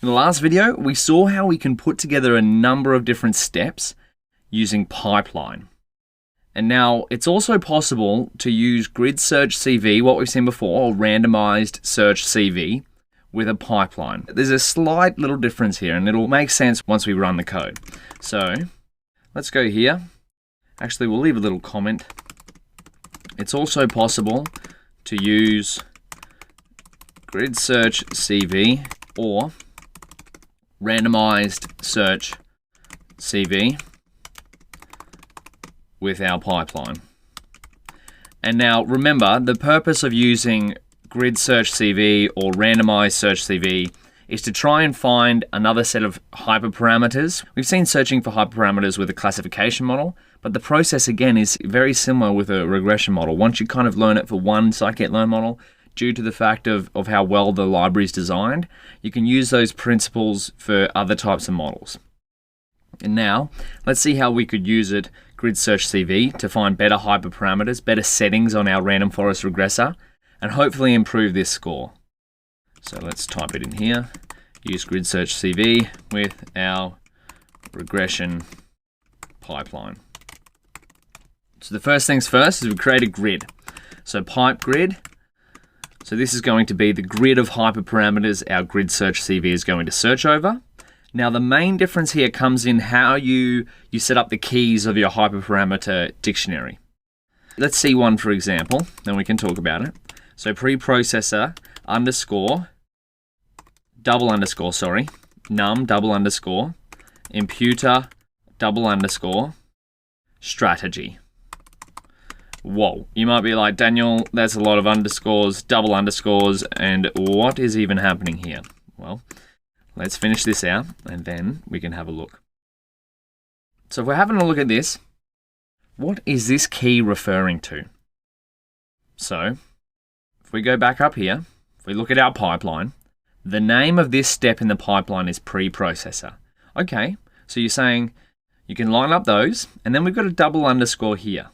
In the last video, we saw how we can put together a number of different steps using pipeline. And now it's also possible to use grid search CV, what we've seen before, or randomized search CV with a pipeline. There's a slight little difference here, and it'll make sense once we run the code. So let's go here. Actually, we'll leave a little comment. It's also possible to use grid search CV or randomized search CV with our pipeline. And now remember, the purpose of using grid search CV or randomized search CV is to try and find another set of hyperparameters. We've seen searching for hyperparameters with a classification model, but the process again is very similar with a regression model. Once you kind of learn it for one scikit-learn model, due to the fact of how well the library is designed, you can use those principles for other types of models. And now, let's see how we could use it, grid search CV, to find better hyperparameters, better settings on our random forest regressor, and hopefully improve this score. So let's type it in here, use grid search CV with our regression pipeline. So the first things first is we create a grid. So pipe grid. So this is going to be the grid of hyperparameters our grid search CV is going to search over. Now the main difference here comes in how you set up the keys of your hyperparameter dictionary. Let's see one for example, then we can talk about it. So preprocessor underscore double underscore, sorry, num double underscore, imputer double underscore, strategy. Whoa, you might be like, Daniel, that's a lot of underscores, double underscores, and what is even happening here? Well, let's finish this out and then we can have a look. So if we're having a look at this, what is this key referring to? So if we go back up here, if we look at our pipeline, the name of this step in the pipeline is preprocessor. Okay, so you're saying you can line up those, and then we've got a double underscore here.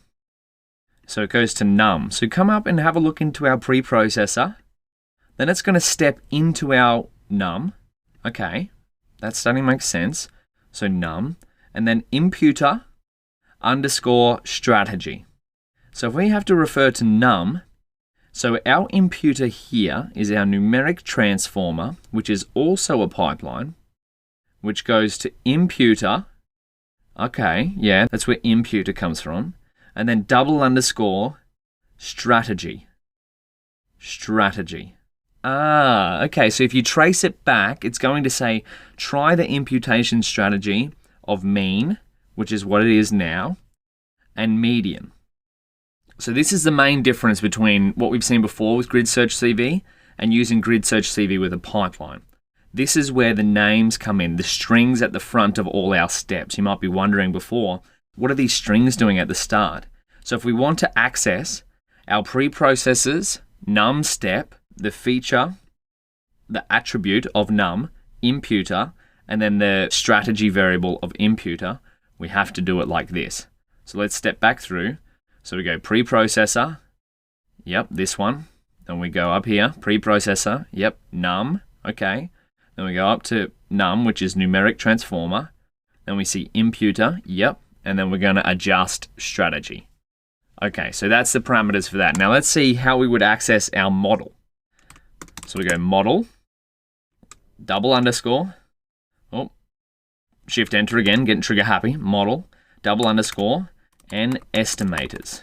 So it goes to num. So come up and have a look into our preprocessor. Then it's going to step into our num. Okay, that's starting to make sense. So num, and then imputer underscore strategy. So if we have to refer to num, so our imputer here is our numeric transformer, which is also a pipeline, which goes to imputer. Okay, yeah, that's where imputer comes from. And then double underscore strategy. Strategy. Ah, okay, so if you trace it back, it's going to say, try the imputation strategy of mean, which is what it is now, and median. So this is the main difference between what we've seen before with grid search CV and using grid search CV with a pipeline. This is where the names come in, the strings at the front of all our steps. You might be wondering before, what are these strings doing at the start? So if we want to access our preprocessor's num step, the feature, the attribute of num, imputer, and then the strategy variable of imputer, we have to do it like this. So let's step back through. So we go preprocessor, yep, this one. Then we go up here, preprocessor, yep, num, okay. Then we go up to num, which is numeric transformer. Then we see imputer, yep. And then we're going to adjust strategy. Okay, so that's the parameters for that. Now let's see how we would access our model. So we go model, double underscore, oh, shift enter again, getting trigger happy, model, double underscore, and estimators.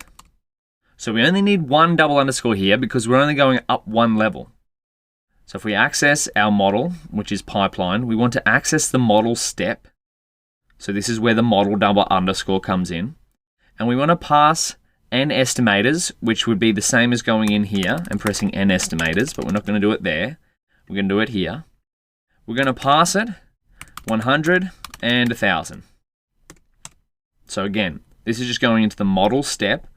So we only need one double underscore here because we're only going up one level. So if we access our model, which is pipeline, we want to access the model step. So this is where the model double underscore comes in. And we want to pass n estimators, which would be the same as going in here and pressing n estimators, but we're not going to do it there. We're going to do it here. We're going to pass it 100 and 1000. So again, this is just going into the model step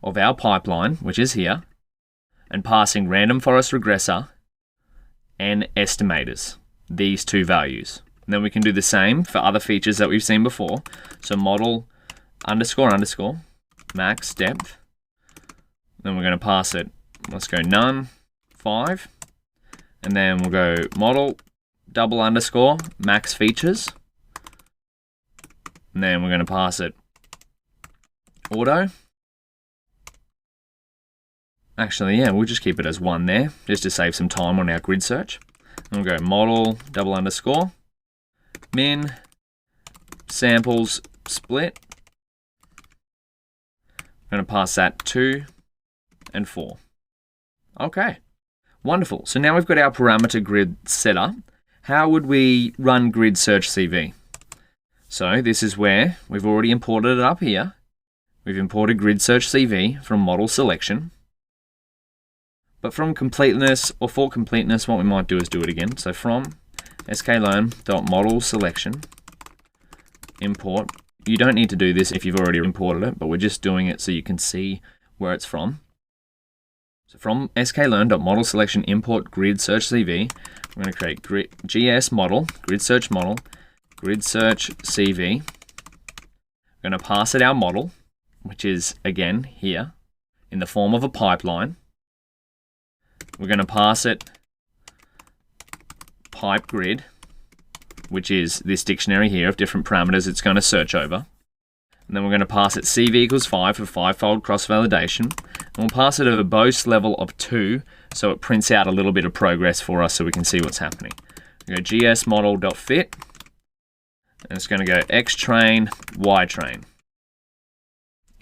of our pipeline, which is here, and passing random forest regressor and estimators, these two values. And then we can do the same for other features that we've seen before. So model underscore underscore max depth. Then we're going to pass it, let's go none, 5. And then we'll go model double underscore max features. And then we're going to pass it auto. Actually, yeah, we'll just keep it as 1 there, just to save some time on our grid search. And we'll go model double underscore min samples split. I'm going to pass that 2 and 4. Okay, wonderful. So now we've got our parameter grid set up. How would we run grid search CV? So this is where we've already imported it up here. We've imported grid search CV from model selection. But from completeness, or for completeness, what we might do is do it again. So from Scikit-learn.model selection import. You don't need to do this if you've already imported it, but we're just doing it so you can see where it's from. So from Scikit-learn.model selection import grid search CV, we're going to create GS model, grid search CV. We're going to pass it our model, which is again here in the form of a pipeline. We're going to pass it pipe grid, which is this dictionary here of different parameters it's going to search over. And then we're going to pass it CV equals 5 for 5-fold cross-validation. And we'll pass it a verbose level of 2, so it prints out a little bit of progress for us so we can see what's happening. We go gsModel.fit, and it's going to go xtrain, ytrain.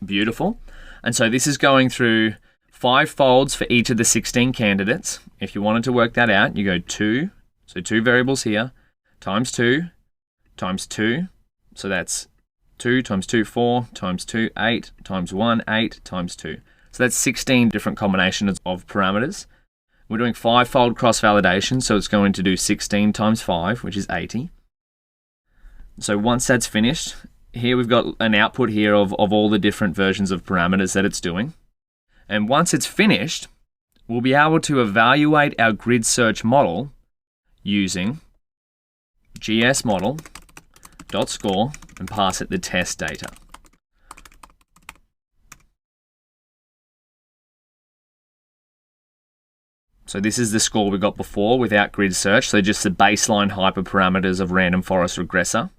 Beautiful. And so this is going through 5 folds for each of the 16 candidates. If you wanted to work that out, you go 2, so 2 variables here, times 2, times 2, so that's 2 times 2, 4, times 2, 8, times 1, 8, times 2. So that's 16 different combinations of parameters. We're doing 5-fold cross-validation, so it's going to do 16 times 5, which is 80. So once that's finished, here we've got an output here of all the different versions of parameters that it's doing. And once it's finished, we'll be able to evaluate our grid search model using gsModel.score and pass it the test data. So this is the score we got before without grid search, so just the baseline hyperparameters of random forest regressor.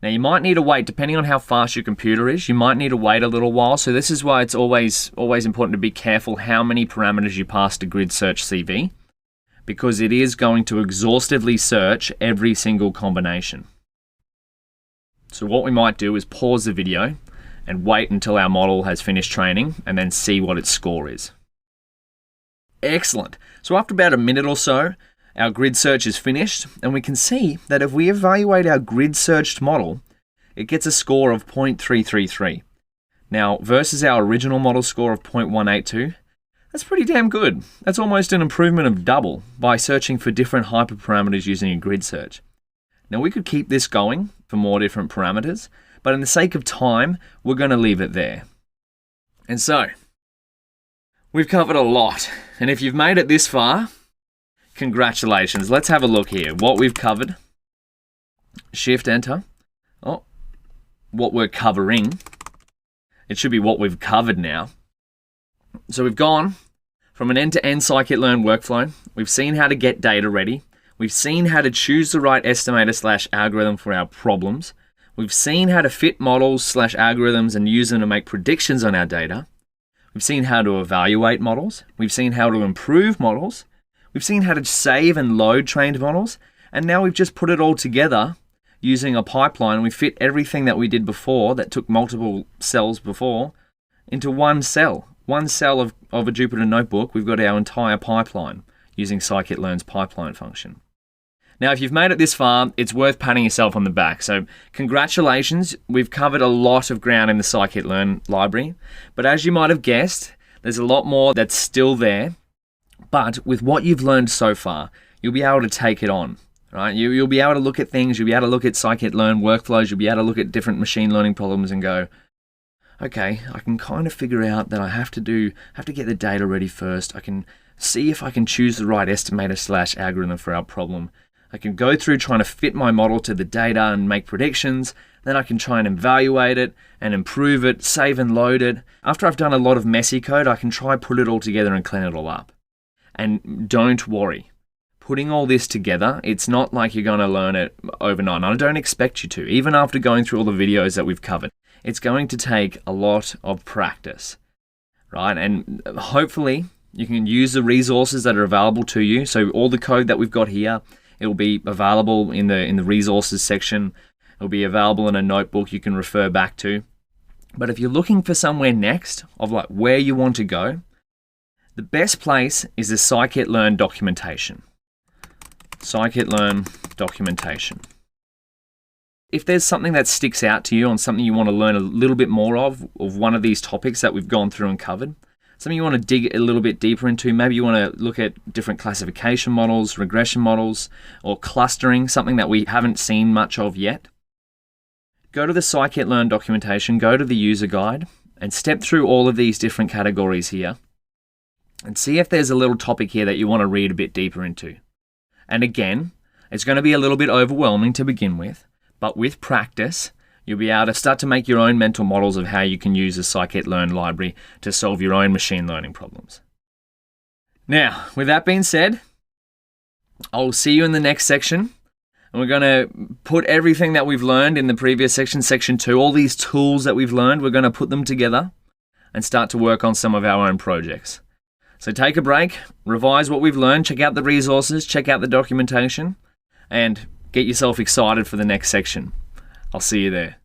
Now you might need to wait, depending on how fast your computer is, you might need to wait a little while. So this is why it's always important to be careful how many parameters you pass to grid search CV, because it is going to exhaustively search every single combination. So what we might do is pause the video and wait until our model has finished training and then see what its score is. Excellent. So after about a minute or so, our grid search is finished, and we can see that if we evaluate our grid searched model, it gets a score of 0.333. Now, versus our original model score of 0.182, that's pretty damn good. That's almost an improvement of double by searching for different hyperparameters using a grid search. Now, we could keep this going for more different parameters, but in the sake of time, we're going to leave it there. And so, we've covered a lot, and if you've made it this far, congratulations. Let's have a look here. What we've covered. Shift Enter. Oh, what we're covering. It should be what we've covered now. So we've gone from an end-to-end Scikit-learn workflow. We've seen how to get data ready. We've seen how to choose the right estimator/algorithm for our problems. We've seen how to fit models/algorithms and use them to make predictions on our data. We've seen how to evaluate models. We've seen how to improve models. We've seen how to save and load trained models, and now we've just put it all together using a pipeline. We fit everything that we did before that took multiple cells before into one cell. One cell of a Jupyter notebook, we've got our entire pipeline using Scikit-learn's pipeline function. Now, if you've made it this far, it's worth patting yourself on the back. So congratulations, we've covered a lot of ground in the Scikit-learn library, but as you might have guessed, there's a lot more that's still there. But with what you've learned so far, you'll be able to take it on, right? You'll be able to look at things, you'll be able to look at Scikit-learn workflows, you'll be able to look at different machine learning problems and go, okay, I can kind of figure out that I have to get the data ready first. I can see if I can choose the right estimator/algorithm for our problem. I can go through trying to fit my model to the data and make predictions. Then I can try and evaluate it and improve it, save and load it. After I've done a lot of messy code, I can try put it all together and clean it all up. And don't worry, putting all this together, it's not like you're going to learn it overnight. And I don't expect you to, even after going through all the videos that we've covered. It's going to take a lot of practice, right? And hopefully you can use the resources that are available to you. So all the code that we've got here, it will be available in the resources section. It will be available in a notebook you can refer back to. But if you're looking for somewhere next of like where you want to go, the best place is the Scikit-learn documentation. Scikit-learn documentation. If there's something that sticks out to you on something you want to learn a little bit more of one of these topics that we've gone through and covered, something you want to dig a little bit deeper into, maybe you want to look at different classification models, regression models, or clustering, something that we haven't seen much of yet, go to the Scikit-learn documentation, go to the user guide, and step through all of these different categories here, and see if there's a little topic here that you want to read a bit deeper into. And again, it's going to be a little bit overwhelming to begin with, but with practice, you'll be able to start to make your own mental models of how you can use the Scikit-learn library to solve your own machine learning problems. Now, with that being said, I'll see you in the next section. And we're going to put everything that we've learned in the previous section, section 2, all these tools that we've learned, we're going to put them together and start to work on some of our own projects. So take a break, revise what we've learned, check out the resources, check out the documentation, and get yourself excited for the next section. I'll see you there.